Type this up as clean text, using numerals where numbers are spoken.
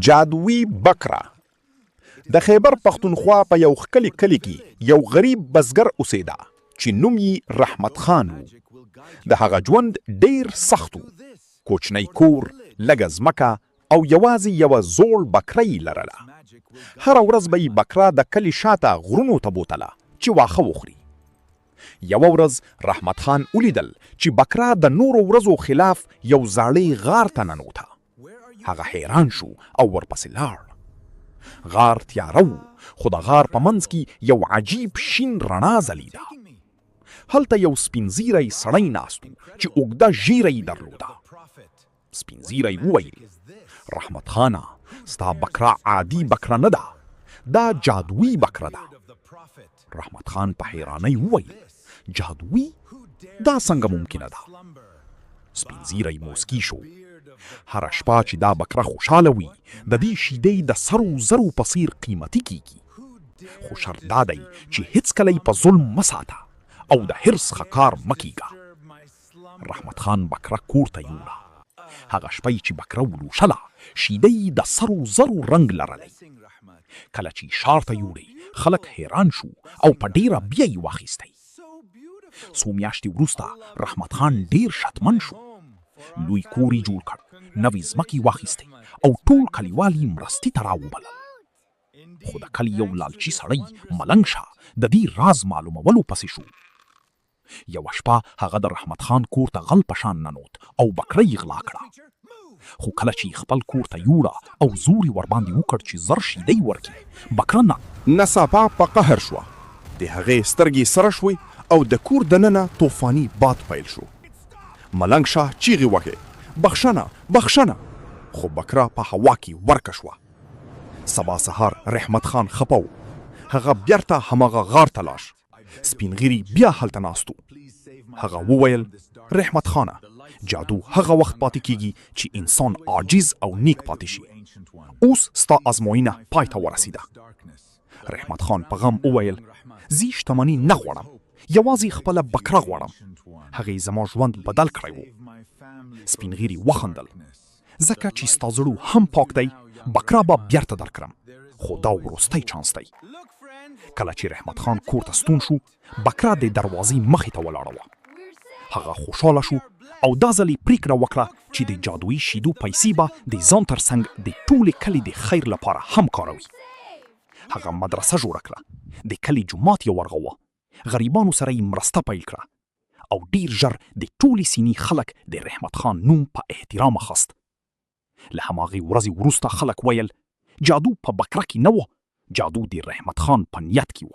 جادویي بکره. د خیبر پښتونخوا په یو ښکلي کلي کې یو غریب بزګر اوسېده چې نوم یې رحمت خان و. د هغه ژوند ډیر سخت و. کوچنی کور، لږه ځمکه او یوازې یوه زوړ بکره یې لرله. هره ورځ به یې بکره د کلي شاته غرونو ته بوتله چې واښه وخوري. یوه ورځ رحمت خان ولیدل چې بکره د نورو ورځو خلاف یو زاړه غار ته ننوته. هغه حیران شو او ورپسې لاړ. غار تیاره و، خو د غار په منځ کې یو عجیب شین رڼا ځلیده. هلته یو سپین زیری سړی ناست و چې اوږده ږیره یې درلوده. سپین زیری وویل: رحمت خانه، ستا بکره عادي بکره نه ده، دا جادویي بکره ده. رحمت خان په حیرانۍ وویل: جادویي؟ دا څنګه ممکنه ده؟ سپین زیری موسکی شو. هر شپه چې دا بکره خوشحاله وي، د دې شیدې د سرو زرو په څیر قیمتي کیږي. خو شرط دا دی چې هیڅکله یې په ظلم مه ساته او د حرص څخه کار مه کیږه. رحمت خان بکره کور ته یوړه. هغه شپه چې بکره ولوشله، شیدې د سرو زرو رنګ لرلی. کله چې ښار ته یوړې، خلک حیران شو او په ډیره بیه یې واخیستی. څو میاشتې وروسته رحمت خان ډیر شتمن شو. لوی کور یې جوړ کړ، نوې ځمکې واخیستې او ټول کلیوال یې مرستې ته راوبلل. خو د کلي یو لالچي سړی ملنګ شاه د دې راز معلومولو پسې شو. یوه شپه هغه د رحمت خان کور ته غل په شان ننوت او بکره یې غلا کړه. خو کله چې خپل کور ته یوړه او زور یې ورباندې وکړ چې زر شیدې ورکړي، بکره ناڅاپه په قهر شوه. د هغې سترګې سره شوې او د کور دننه طوفاني باد پیل شو. ملنګ شاه چیغې وکړې: بخښنه، بخښنه! خو بکره په هوا کې ورکه شوه. سبا سهار رحمت خان خپه و. هغه بیرته هماغه غار ته لاړ. سپین ږیري بیا هلته ناست و. هغه وویل: رحمت خانه، جادو هغه وخت پاتې کیږي چې انسان عاجز او نیک پاتې شي. اوس ستا ازموینه پای ته ورسیده. رحمت خان په غم وویل: زه شتمني نه غواړم، یوازې خپله بکره غواړم. هغې زما ژوند بدل کړی و. سپین ږیري وخندل: ځکه چې ستا زړه هم پاک دی، بکره به بیرته درکړم، خو دا وروستی چانس دی. کله چې رحمت خان کور ته ستون شو، بکره د دروازې مخې ته ولاړه وه. هغه خوشحاله شو او دا ځل یې پریکړه وکړه چې د جادویي شیدو پیسې به د ځان تر څنګ د ټولې کلي د خیر لپاره هم کاروي. هغه مدرسه جوړه کړه، د کلي جومات یې ورغوه، غریبانو سره یې مرسته پیل کړه او ډیر ژر د ټولې سیمې خلک د رحمت خان نوم په احترام اخیست. له هماغې ورځې وروسته خلک ویل: جادو په بکره کې نه و، جادو د رحمت خان په نیت کې و.